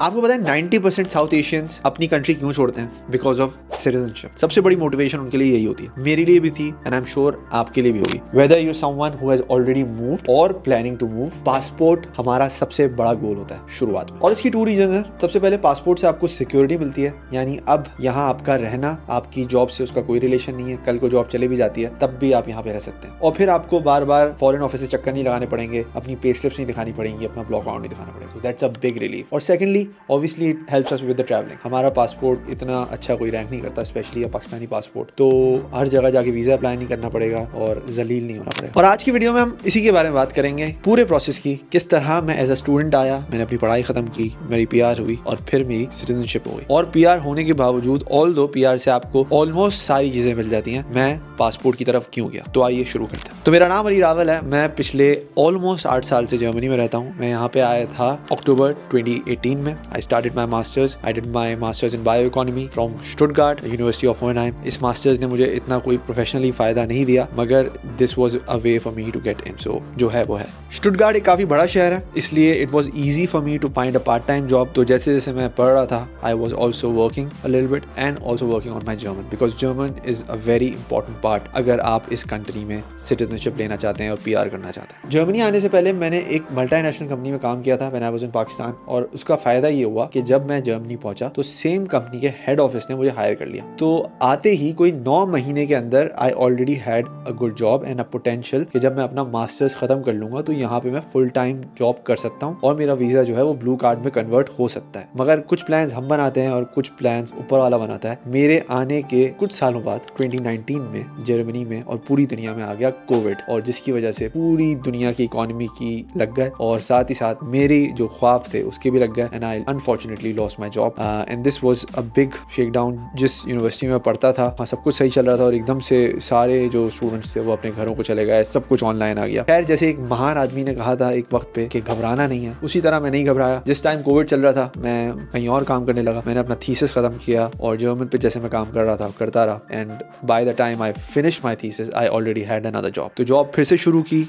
आपको पता है 90% साउथ एशियंस अपनी कंट्री क्यों छोड़ते हैं? Because of citizenship. सबसे बड़ी मोटिवेशन उनके लिए यही होती है। मेरे लिए भी थी एंड आई एम श्योर आपके लिए भी होगी। Whether you someone who has already moved और प्लानिंग टू मूव, पासपोर्ट हमारा सबसे बड़ा गोल होता है शुरुआत में। और इसकी 2 रीजन है। सबसे पहले पासपोर्ट से आपको सिक्योरिटी मिलती है, यानी अब यहाँ आपका रहना, आपकी जॉब से उसका कोई रिलेशन नहीं है। कल को जॉब चले भी जाती है तब भी आप यहाँ पे रह सकते हैं। और फिर आपको बार बार फॉरेन ऑफिस से चक्कर नहीं लगाने पड़ेंगे, अपनी पे स्लिप्स नहीं दिखानी पड़ेंगी, अपना ब्लॉक अकाउंट नहीं दिखाना पड़ेगा। That's a big relief. और secondly obviously it helps us with the travelling. हमारा पासपोर्ट इतना अच्छा कोई रैंक नहीं करता, स्पेशली अ पाकिस्तानी पासपोर्ट, तो हर जगह जाके वीजा अप्लाई नहीं करना पड़ेगा और जलील नहीं होना पड़ेगा। और आज की वीडियो में हम इसी के बारे में बात करेंगे, पूरे प्रोसेस की, किस तरह मैं एज अ स्टूडेंट आया, मैंने अपनी पढ़ाई खत्म की, मेरी PR हुई और फिर मेरी सिटीजनशिप हो गई। और PR होने के बावजूद, ऑल्दो PR से आपको ऑलमोस्ट सारी चीजें मिल जाती हैं, मैं पासपोर्ट की तरफ क्यों गया? तो आइए शुरू करते हैं। तो मेरा नाम अली रावल है। मैं पिछले ऑलमोस्ट 8 साल से जर्मनी में रहता हूँ। मैं यहाँ पे आया था अक्टूबर 2018 में। I started my masters. I did my masters in bio economy from Stuttgart, university of Hohenheim. इस मास्टर्स ने मुझे इतना कोई प्रोफेशनली फायदा नहीं दिया, मगर this was a way for me to get in. So जो है वो है। स्टुटगार्ट एक काफी बड़ा शहर है, इसलिए it was easy for me to find a part time job. तो जैसे जैसे मैं पढ़ रहा था, I was also working a little bit and also working on my German, because German is a very important part अगर आप इस कंट्री में सिटीजनशिप लेना चाहते हैं और PR करना चाहते हैं। जर्मनी आने से पहले मैंने एक मल्टीनेशनल कंपनी में काम किया था when I was in Pakistan, और उसका फायदा ये हुआ कि जब मैं जर्मनी पहुंचा तो सेम कंपनी के हेड ऑफिस ने मुझे हायर कर लिया। तो आते ही कोई 9 महीने के अंदर I already had a good job and a potential कि जब मैं अपना मास्टर्स खत्म कर लूंगा तो यहाँ पे मैं फुल टाइम जॉब कर सकता हूँ और मेरा वीजा जो है वो ब्लू कार्ड में कन्वर्ट हो सकता है। मगर कुछ प्लान्स हम बनाते हैं और कुछ प्लान्स ऊपर वाला बनाता है। मेरे आने के कुछ सालों बाद 2019 में जर्मनी में और पूरी दुनिया में आ गया कोविड, और जिसकी वजह से पूरी दुनिया की इकोनॉमी की लग गए और साथ ही साथ मेरे जो ख्वाब थे उसके भी लग गए। And I unfortunately lost my job and this was a big shakedown. जिस यूनिवर्सिटी में पढ़ता था वहाँ सब कुछ सही चल रहा था और एकदम से सारे जो स्टूडेंट्स थे वो अपने घरों को चले गए, सब कुछ ऑनलाइन आ गया। खैर, जैसे एक महान आदमी ने कहा था एक वक्त पे कि घबराना नहीं है, उसी तरह मैं नहीं घबराया। जिस टाइम कोविड चल रहा था मैं कहीं और काम करने लगा। मैंने अपना थीसिस खत्म किया और जर्मन पे जैसे मैं काम कर रहा था करता रहा, and by the time I finish my thesis I already had another job. तो जॉब फिर से शुरू की,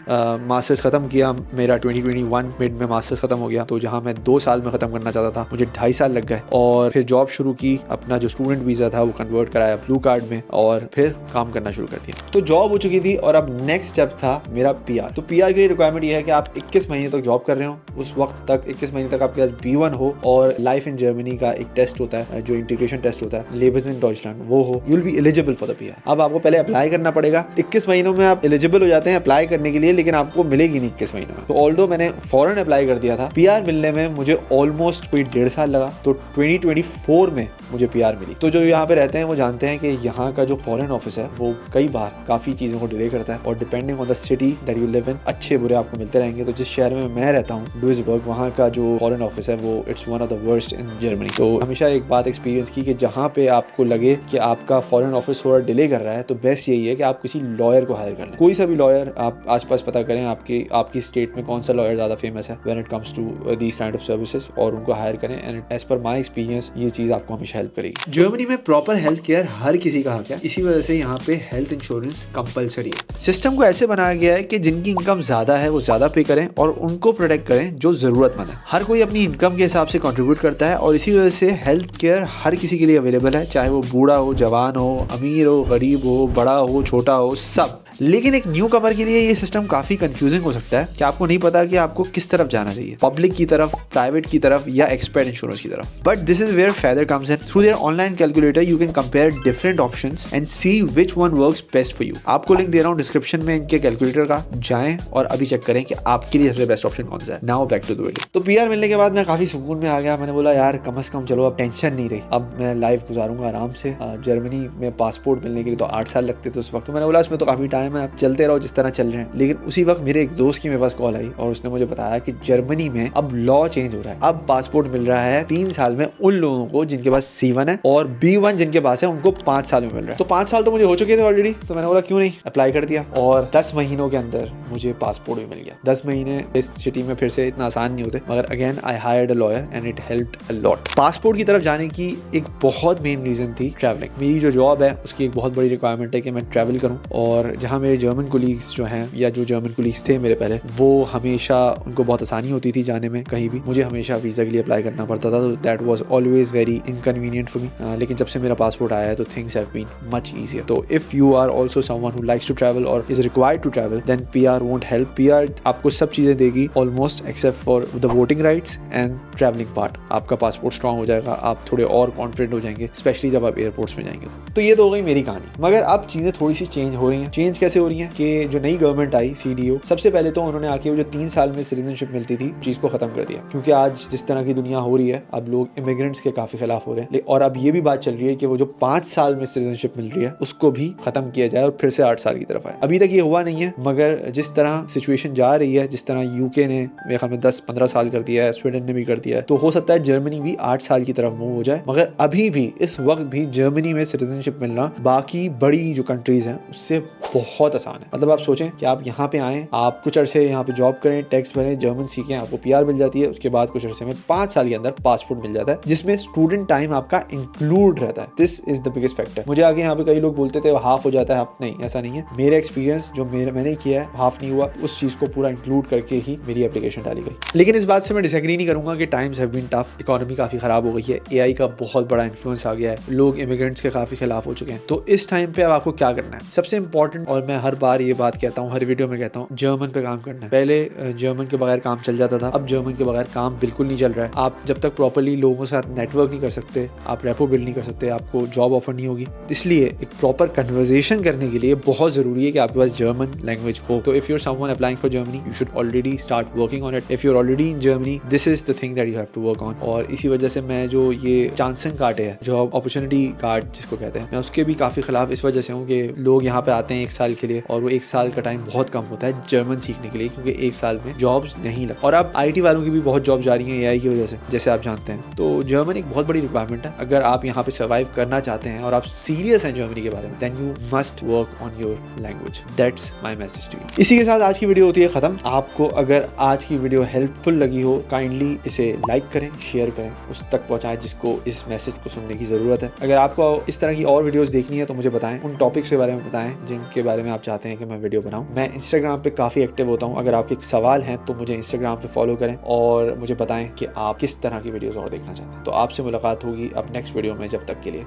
मास्टर्स खत्म किया। मेरा 2021 मिड में मास्टर्स खत्म हो गया, तो जहां मैं 2 साल में खत्म करना चाहता था मुझे 2.5 साल लग गए। और फिर जॉब शुरू की, अपना जो स्टूडेंट वीजा था वो कन्वर्ट कराया ब्लू कार्ड में और फिर काम करना शुरू कर दिया। तो जॉब हो चुकी थी और अब नेक्स्ट स्टेप था मेरा PR। तो PR के लिए रिक्वायरमेंट ये है कि आप 21 महीने तक जॉब कर रहे हो। उस वक्त तक 21 महीने तक आपके पास B1 हो और लाइफ इन जर्मनी का एक टेस्ट होता है जो इंटीग्रेशन टेस्ट होता है, लेबर्स इन डॉइचलैंड, वो हो, you will be eligible for the PR। अब आपको पहले अप्लाई करना पड़ेगा। 21 महीनों में आप एलिजिबल हो जाते हैं अप्लाई करने के लिए, लेकिन आपको मिलेगी नहीं 21 महीनों में। तो ऑल्दो मैंने फॉरन अप्लाई कर दिया था, PR मिलने में मुझे ऑलमोस्ट कोई 1.5 साल लगा। तो 2024 में मुझे PR मिली। तो जो यहाँ पे रहते हैं वो जानते हैं कि यहाँ का जो फॉरेन ऑफिस है वो कई बार काफी चीजों को डिले करता है, और depending on the city that you live in अच्छे बुरे आपको मिलते रहेंगे। तो जिस शहर में मैं रहता हूँ डुइसबर्ग, वहाँ का जो फॉरेन ऑफिस है वो it's one of the worst in Germany. तो हमेशा एक बात एक्सपीरियंस की कि जहाँ पे आपको लगे कि आपका फॉरेन ऑफिस थोड़ा डिले कर रहा है तो बेस्ट यही है कि आप किसी लॉयर को हायर कर लें। कोई सा भी लॉयर, आप आसपास पता करें आपकी स्टेट में कौन सा लॉयर ज्यादा फेमस है when it comes to these kind of services, और उनको हायर करें। And as per my experience ये चीज आपको हमेशा हेल्प करेगी। जर्मनी में प्रॉपर हेल्थ केयर हर किसी का हक है, इसी वजह से यहाँ पे हेल्थ इंश्योरेंस कंपलसरी है। सिस्टम को ऐसे बनाया गया है कि जिनकी इनकम ज्यादा है वो ज्यादा पे करें और उनको प्रोटेक्ट करें जो जरूरतमंद है। हर कोई अपनी इनकम के हिसाब से कंट्रीब्यूट करता है और इसी वजह से हेल्थ केयर हर किसी के लिए अवेलेबल है, चाहे वो बूढ़ा हो, जवान हो, अमीर हो, गरीब हो, बड़ा हो, छोटा हो, सब। लेकिन एक न्यू कमर के लिए ये सिस्टम काफी कंफ्यूजिंग हो सकता है कि आपको नहीं पता कि आपको किस तरफ जाना चाहिए, पब्लिक की तरफ, प्राइवेट की तरफ या एक्सपर्ट इंश्योरेंस की तरफ। But this is where Feather comes in. Through their online calculator you can compare different options and see which one works best for you. आपको लिंक दे रहा हूँ डिस्क्रिप्शन में इनके कैलकुलेटर का, जाएं और अभी चेक करें कि आपके लिए सबसे बेस्ट ऑप्शन कौन सा है। Now back to the video. तो PR मिलने के बाद मैं काफी सुकून में आ गया। मैंने बोला यार कम से कम चलो अब टेंशन नहीं रही, अब मैं लाइफ गुजारूंगा आराम से। जर्मनी में पासपोर्ट मिलने के लिए तो 8 साल लगते थे उस वक्त। तो मैंने बोला इसमें तो काफी टाइम है, अब चलते रहो जिस तरह चल रहे हैं। लेकिन उसी वक्त मेरे एक दोस्त की मेरे पास कॉल आई और उसने मुझे बताया कि जर्मनी में अब लॉ चेंज हो रहा है। अब पासपोर्ट मिल रहा है 3 साल में उन लोगों को जिनके पास C1 है, और B1 जिनके पास है उनको 5 साल में मिल रहा है। तो 5 साल तो मुझे हो चुके थे ऑलरेडी, तो मैंने बोला क्यों नहीं, अप्लाई कर दिया और 10 महीनों के अंदर मुझे पासपोर्ट भी मिल गया। 10 महीने इस सिटी में फिर से इतना आसान नहीं होते, मगर again I hired a lawyer and it helped a lot. Passport की तरफ जाने की एक बहुत मेन रीजन थी ट्रैवलिंग। मेरी जो जॉब है उसकी एक बहुत बड़ी रिक्वायरमेंट है कि मैं ट्रैवल करूं, और जहां जहाँ मेरे जर्मन कोलीग्स जो हैं या जो जर्मन कोलीग्स थे मेरे पहले, वो हमेशा उनको बहुत आसानी होती थी जाने में कहीं भी, मुझे हमेशा वीज़ा के लिए अप्लाई करना पड़ता था, तो that was always very inconvenient for me. लेकिन जब से मेरा पासपोर्ट आया है तो things have been much easier. तो if you are also someone who likes to travel और is required to travel, then PR won't help. PR आपको सब चीज़ें देगी almost except for the voting rights and travelling part. आपका passport strong हो जाएगा, आप थोड़े और कॉन्फिडेंट हो जाएंगे, स्पेशली जब आप एयरपोर्ट्स में जाएंगे। तो ये तो हो गई मेरी कहानी। मगर अब चीज़ें थोड़ी सी चेंज हो रही हैं। चेंज कैसे हो रही हैं कि जो नई गवर्नमेंट आई CDO, सबसे पहले तो उन्होंने आके वो जो 3 साल में सिटीजनशिप मिलती थी चीज़ को ख़त्म कर दिया, क्योंकि आज जिस तरह की दुनिया हो रही है अब लोग इमिग्रेंट्स के काफ़ी खिलाफ हो रहे हैं। और अब ये भी बात चल रही है कि वो जो 5 साल में सिटीजनशिप मिल रही है उसको भी ख़त्म किया जाए और फिर से 8 साल की तरफ आए। अभी तक ये हुआ नहीं है, मगर जिस तरह सिचुएशन जा रही है, जिस तरह UK ने मेरे ख्याल में 10-15 साल कर दिया है, स्वीडन ने भी कर दिया है, तो हो सकता है जर्मनी भी 8 साल की तरफ मूव हो जाए। मगर अभी भी इस वक्त भी जर्मनी में सिटीजनशिप मिलना बाकी बड़ी जो कंट्रीज हैं उससे बहुत आसान है। मतलब आप सोचें कि आप यहाँ पे आएँ, आप कुछ अरसे यहाँ पे जॉब करें, टैक्स भरें, जर्मन सीखें, आपको PR मिल जाती है, उसके बाद कुछ अरसे में 5 साल के अंदर पासपोर्ट मिल जाता है, जिसमें स्टूडेंट टाइम आपका इंक्लूड रहता है। This is the biggest factor. मुझे आगे यहाँ पे कई लोग बोलते थे हाफ हो जाता है, हाफ नहीं, ऐसा नहीं है। मेरा एक्सपीरियंस जो मैंने किया है, हाफ नहीं हुआ, उस चीज को पूरा इंक्लूड करके ही मेरी एप्लीकेशन डाली गई। लेकिन इस बात से मैं डिसएग्री नहीं करूंगा कि times have been tough, economy काफी खराब हो गई है, AI का बहुत बड़ा इन्फ्लुएंस आ गया है, लोग इमिग्रेंट्स के काफी खिलाफ हो चुके हैं। तो इस टाइम पे अब आपको क्या करना है? सबसे इंपॉर्टेंट, और मैं हर बार ये बात कहता हूँ, हर वीडियो में कहता हूँ, जर्मन पे काम करना है। पहले जर्मन के बगैर काम चल जाता था, अब जर्मन के बगैर काम बिल्कुल नहीं चल रहा है। आप जब तक प्रॉपर्ली लोगों के साथ नेटवर्क नहीं कर सकते, आप रेपो बिल्ड नहीं कर सकते, आपको जॉब ऑफर नहीं होगी। इसलिए एक प्रॉपर कन्वर्सेशन करने के लिए बहुत जरूरी है कि आपके पास जर्मन लैंग्वेज हो। तो if you are someone applying for Germany, you should already start working on it. If you are already in Germany, this is the thing that you have to work on. और इसी वजह से मैं जो ये चांसन कार्ड है, job opportunity card जिसको कहते हैं, मैं उसके भी काफी खिलाफ इस वजह से हूँ कि लोग यहाँ पे आते हैं 1 साल के लिए और वो 1 साल का टाइम बहुत कम होता है जर्मन सीखने के लिए, क्योंकि 1 साल में जॉब्स नहीं लग। और अब IT वालों की भी बहुत जॉब जा रही है AI की वजह से, जैसे आप जानते हैं। तो जर्मन एक बहुत बड़ी रिक्वायरमेंट है। अगर आप यहाँ पे सर्वाइव करना चाहते हैं और आप सीरियस हैं जर्मनी के बारे में, then you must work on your language. That's my message to you. इसी के साथ आज की वीडियो होती है खत्म। आपको अगर आज की वीडियो हेल्पफुल लगी हो, काइंडली इसे लाइक करें, शेयर करें, उस तक पहुंचाएं जिसको इस मैसेज को सुनने की जरूरत है। अगर आपको इस तरह की और वीडियोस देखनी है तो मुझे बताएं, उन टॉपिक्स के बारे में बताएं जिनके बारे में आप चाहते हैं कि मैं वीडियो बनाऊं। मैं इंस्टाग्राम पे काफी एक्टिव होता हूं। अगर आपके सवाल हैं तो मुझे इंस्टाग्राम पे फॉलो करें और मुझे बताएं कि आप किस तरह की वीडियोस और देखना चाहते हैं। तो आपसे मुलाकात होगी अब नेक्स्ट वीडियो में। जब तक के लिए